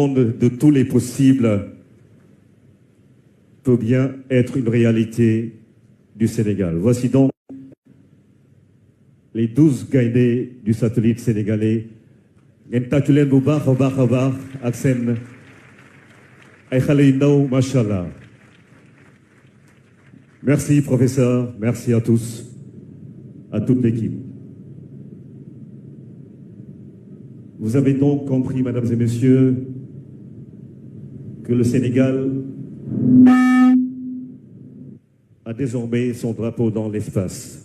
de tous les possibles peut bien être une réalité du Sénégal. Voici donc les 12 gaynde du satellite sénégalais. ngeen tàccu leen bu baax a baax a baax ak seen ay xale yu ndaw macha allah. Merci professeur, merci à tous, à toute l'équipe. Vous avez donc compris, mesdames et messieurs, que le Sénégal a désormais son drapeau dans l'espace.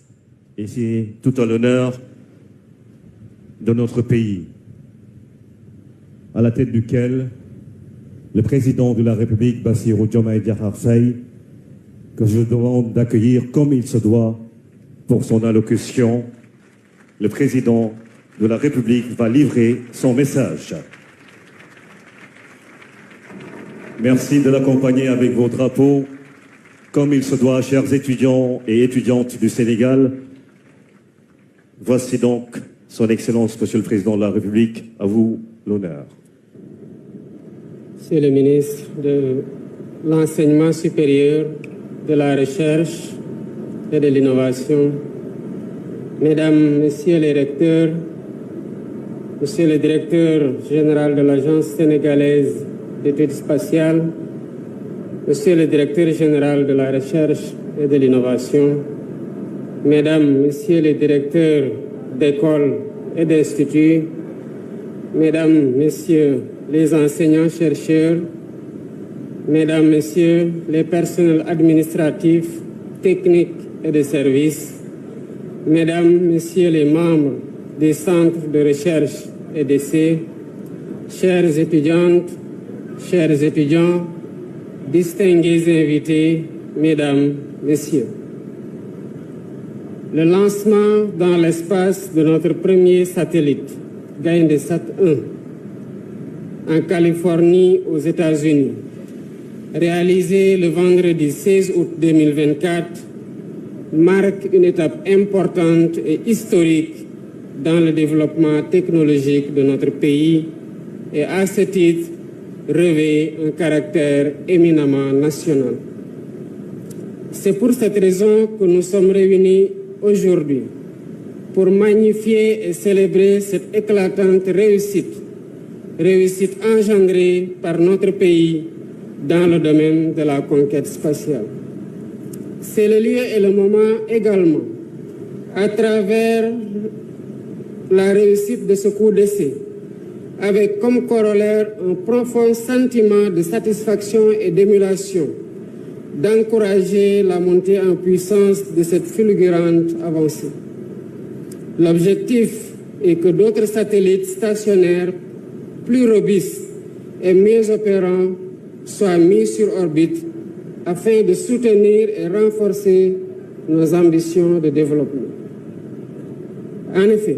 Et c'est tout à l'honneur de notre pays, à la tête duquel le président de la République, Bassirou Diomaye Diakhar Faye, que je demande d'accueillir comme il se doit pour son allocution. Le président de la République va livrer son message. Merci de l'accompagner avec vos drapeaux, comme il se doit, chers étudiants et étudiantes du Sénégal. Voici donc son Excellence, Monsieur le Président de la République, à vous l'honneur. Monsieur le ministre de l'Enseignement supérieur, de la Recherche et de l'Innovation, Mesdames, Messieurs les recteurs, Monsieur le directeur général de l'Agence sénégalaise d'études spatiales, Monsieur le directeur général de la Recherche et de l'Innovation, Mesdames, Messieurs les directeurs d'écoles et d'instituts, Mesdames, Messieurs les enseignants-chercheurs, Mesdames, Messieurs les personnels administratifs, techniques et de services, Mesdames, Messieurs les membres des centres de recherche et d'essai, chères étudiantes, chers étudiants, distingués invités, Mesdames, Messieurs. Le lancement dans l'espace de notre premier satellite, Gayndesat 1, en Californie, aux États-Unis, réalisé le vendredi 16 août 2024, marque une étape importante et historique dans le développement technologique de notre pays et à ce titre revêt un caractère éminemment national. C'est pour cette raison que nous sommes réunis aujourd'hui pour magnifier et célébrer cette éclatante réussite engendrée par notre pays dans le domaine de la conquête spatiale. C'est le lieu et le moment également, à travers la réussite de ce coup d'essai, avec comme corollaire un profond sentiment de satisfaction et d'émulation, d'encourager la montée en puissance de cette fulgurante avancée. L'objectif est que d'autres satellites stationnaires plus robustes et mieux opérants soient mis sur orbite afin de soutenir et renforcer nos ambitions de développement. En effet,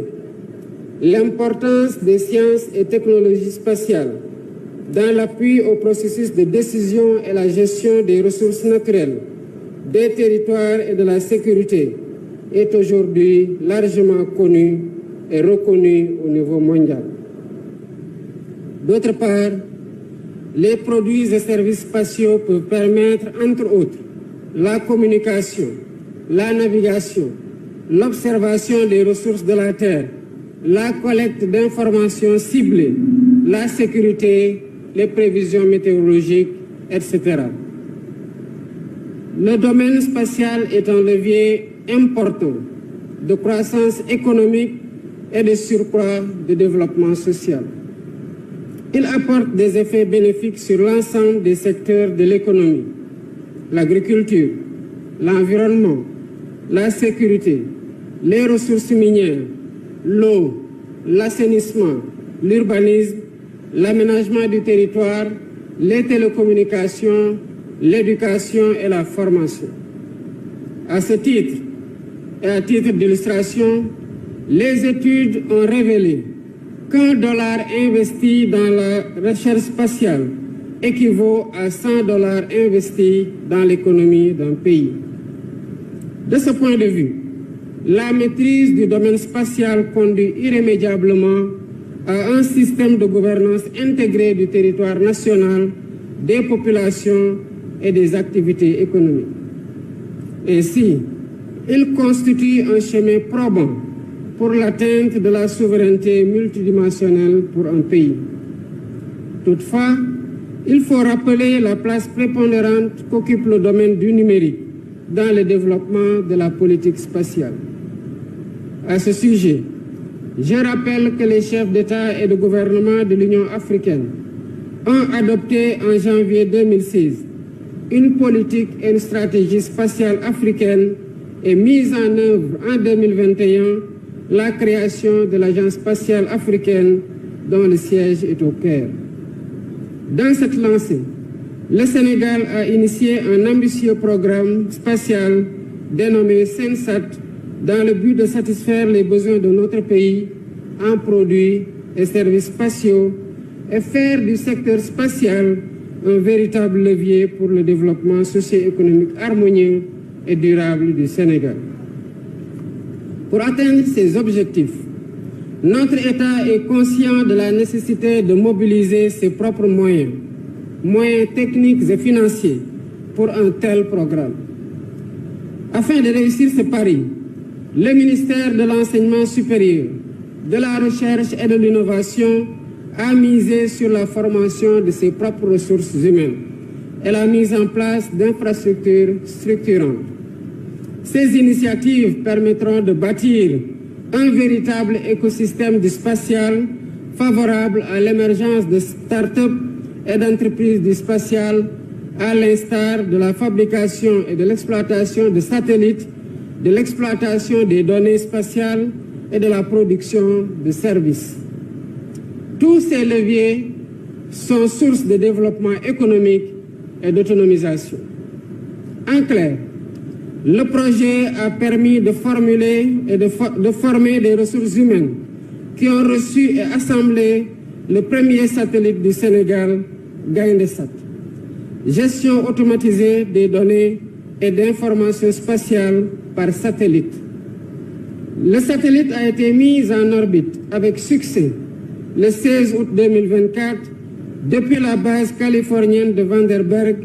l'importance des sciences et technologies spatiales dans l'appui au processus de décision et la gestion des ressources naturelles, des territoires et de la sécurité est aujourd'hui largement connue et reconnue au niveau mondial. D'autre part, les produits et services spatiaux peuvent permettre, entre autres, la communication, la navigation, l'observation des ressources de la Terre, la collecte d'informations ciblées, la sécurité, les prévisions météorologiques, etc. Le domaine spatial est un levier important de croissance économique et de surcroît de développement social. Il apporte des effets bénéfiques sur l'ensemble des secteurs de l'économie, l'agriculture, l'environnement, la sécurité, les ressources minières, l'eau, l'assainissement, l'urbanisme, l'aménagement du territoire, les télécommunications, l'éducation et la formation. À ce titre, et à titre d'illustration, les études ont révélé qu'un dollar investi dans la recherche spatiale équivaut à 100 dollars investis dans l'économie d'un pays. De ce point de vue, la maîtrise du domaine spatial conduit irrémédiablement à un système de gouvernance intégré du territoire national, des populations et des activités économiques. Ainsi, il constitue un chemin probant pour l'atteinte de la souveraineté multidimensionnelle pour un pays. Toutefois, il faut rappeler la place prépondérante qu'occupe le domaine du numérique dans le développement de la politique spatiale. À ce sujet, je rappelle que les chefs d'État et de gouvernement de l'Union africaine ont adopté en janvier 2016 une politique et une stratégie spatiale africaine et mise en œuvre en 2021 la création de l'Agence spatiale africaine dont le siège est au Caire. Dans cette lancée, le Sénégal a initié un ambitieux programme spatial dénommé SENSAT dans le but de satisfaire les besoins de notre pays en produits et services spatiaux et faire du secteur spatial un véritable levier pour le développement socio-économique harmonieux et durable du Sénégal. Pour atteindre ces objectifs, notre État est conscient de la nécessité de mobiliser ses propres moyens techniques et financiers pour un tel programme. Afin de réussir ce pari, le ministère de l'Enseignement supérieur, de la Recherche et de l'Innovation a misé sur la formation de ses propres ressources humaines et la mise en place d'infrastructures structurantes. Ces initiatives permettront de bâtir un véritable écosystème du spatial favorable à l'émergence de start-up et d'entreprises du spatial, à l'instar de la fabrication et de l'exploitation de satellites, de l'exploitation des données spatiales et de la production de services. Tous ces leviers sont source de développement économique et d'autonomisation. En clair, le projet a permis de formuler et de former des ressources humaines qui ont reçu et assemblé le premier satellite du Sénégal, Gaïndé-Sat. Gestion automatisée des données et d'informations spatiales par satellite. Le satellite a été mis en orbite avec succès le 16 août 2024 depuis la base californienne de Vandenberg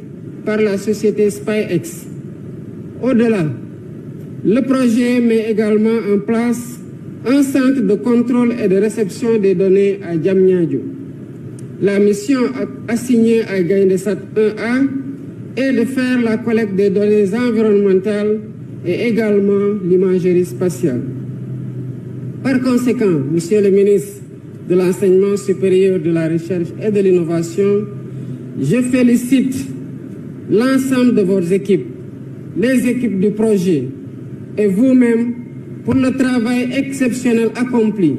par la société SpaceX. Au-delà, le projet met également en place un centre de contrôle et de réception des données à Diamniadio. La mission assignée à Gaïndé-Sat 1A est de faire la collecte des données environnementales et également l'imagerie spatiale. Par conséquent, Monsieur le ministre de l'Enseignement supérieur, de la Recherche et de l'Innovation, je félicite l'ensemble de vos équipes, les équipes du projet et vous-même pour le travail exceptionnel accompli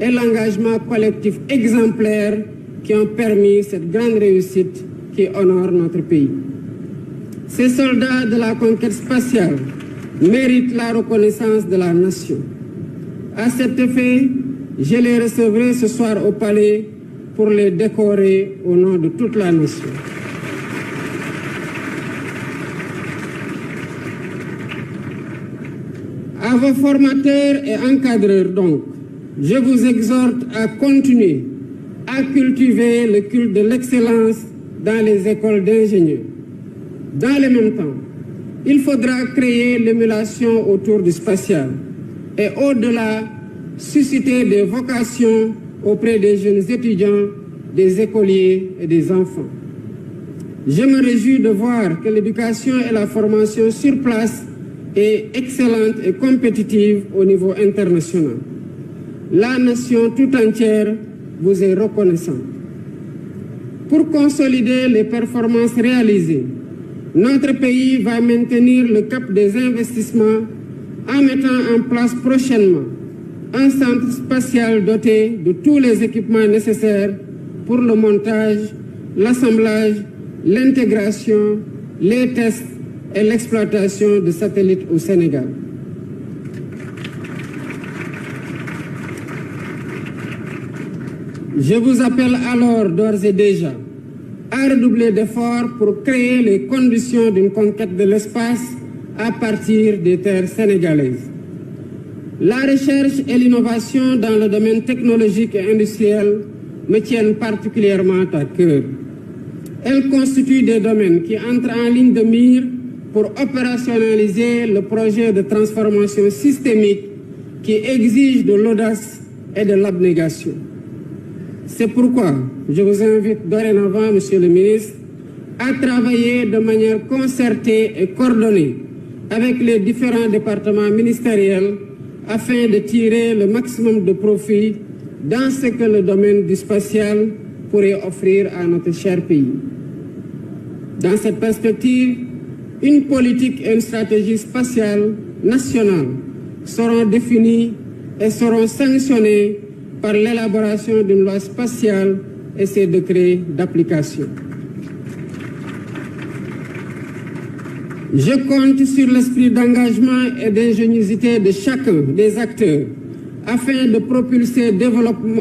et l'engagement collectif exemplaire qui ont permis cette grande réussite qui honore notre pays. Ces soldats de la conquête spatiale méritent la reconnaissance de la nation. À cet effet, je les recevrai ce soir au palais pour les décorer au nom de toute la nation. À vos formateurs et encadreurs donc, je vous exhorte à continuer à cultiver le culte de l'excellence dans les écoles d'ingénieurs. Dans le même temps, il faudra créer l'émulation autour du spatial et au-delà, susciter des vocations auprès des jeunes étudiants, des écoliers et des enfants. Je me réjouis de voir que l'éducation et la formation sur place est excellente et compétitive au niveau international. La nation tout entière vous est reconnaissante. Pour consolider les performances réalisées, notre pays va maintenir le cap des investissements en mettant en place prochainement un centre spatial doté de tous les équipements nécessaires pour le montage, l'assemblage, l'intégration, les tests et l'exploitation de satellites au Sénégal. Je vous appelle alors d'ores et déjà à redoubler d'efforts pour créer les conditions d'une conquête de l'espace à partir des terres sénégalaises. La recherche et l'innovation dans le domaine technologique et industriel me tiennent particulièrement à cœur. Elles constituent des domaines qui entrent en ligne de mire pour opérationnaliser le projet de transformation systémique qui exige de l'audace et de l'abnégation. C'est pourquoi je vous invite dorénavant, Monsieur le ministre, à travailler de manière concertée et coordonnée avec les différents départements ministériels afin de tirer le maximum de profit dans ce que le domaine du spatial pourrait offrir à notre cher pays. Dans cette perspective, une politique et une stratégie spatiale nationale seront définies et seront sanctionnées par l'élaboration d'une loi spatiale et ses décrets d'application. Je compte sur l'esprit d'engagement et d'ingéniosité de chacun des acteurs afin de propulser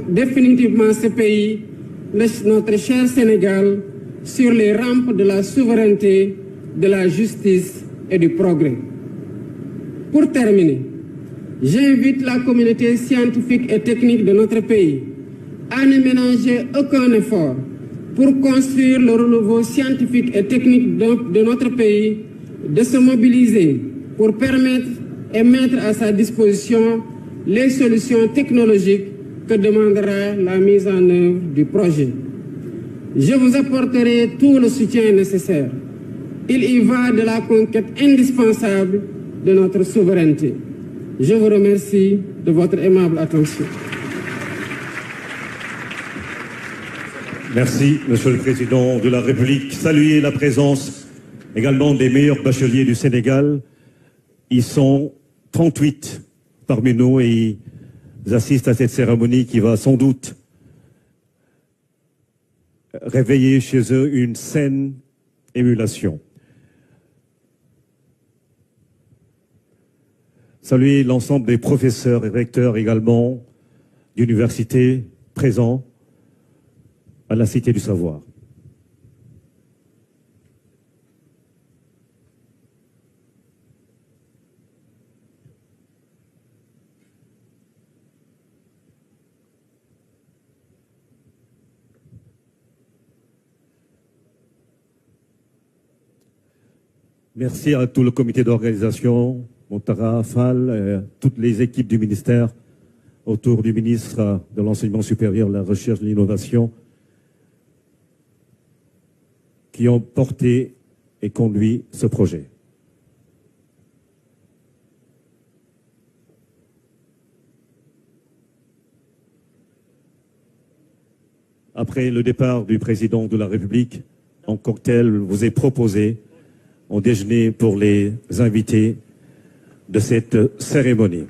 définitivement ce pays, notre cher Sénégal, sur les rampes de la souveraineté, de la justice et du progrès. Pour terminer, j'invite la communauté scientifique et technique de notre pays à ne ménager aucun effort pour construire le renouveau scientifique et technique de notre pays, de se mobiliser pour permettre et mettre à sa disposition les solutions technologiques que demandera la mise en œuvre du projet. Je vous apporterai tout le soutien nécessaire. Il y va de la conquête indispensable de notre souveraineté. Je vous remercie de votre aimable attention. Merci, Monsieur le Président de la République. Saluer la présence également des meilleurs bacheliers du Sénégal. Ils sont 38 parmi nous et ils assistent à cette cérémonie qui va sans doute réveiller chez eux une saine émulation. Saluer l'ensemble des professeurs et recteurs également d'universités présents à la Cité du Savoir. Merci à tout le comité d'organisation, Montara, Fall, toutes les équipes du ministère autour du ministre de l'Enseignement supérieur, de la Recherche et de l'Innovation qui ont porté et conduit ce projet. Après le départ du président de la République, un cocktail vous est proposé en déjeuner pour les invités de cette cérémonie.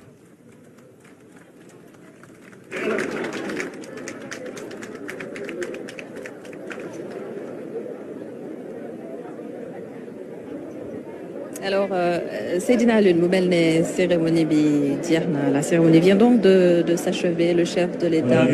Alors, Seydina Alioune, mu mel ne cérémonie bi jeex na. La cérémonie vient donc de s'achever. Le chef de l'État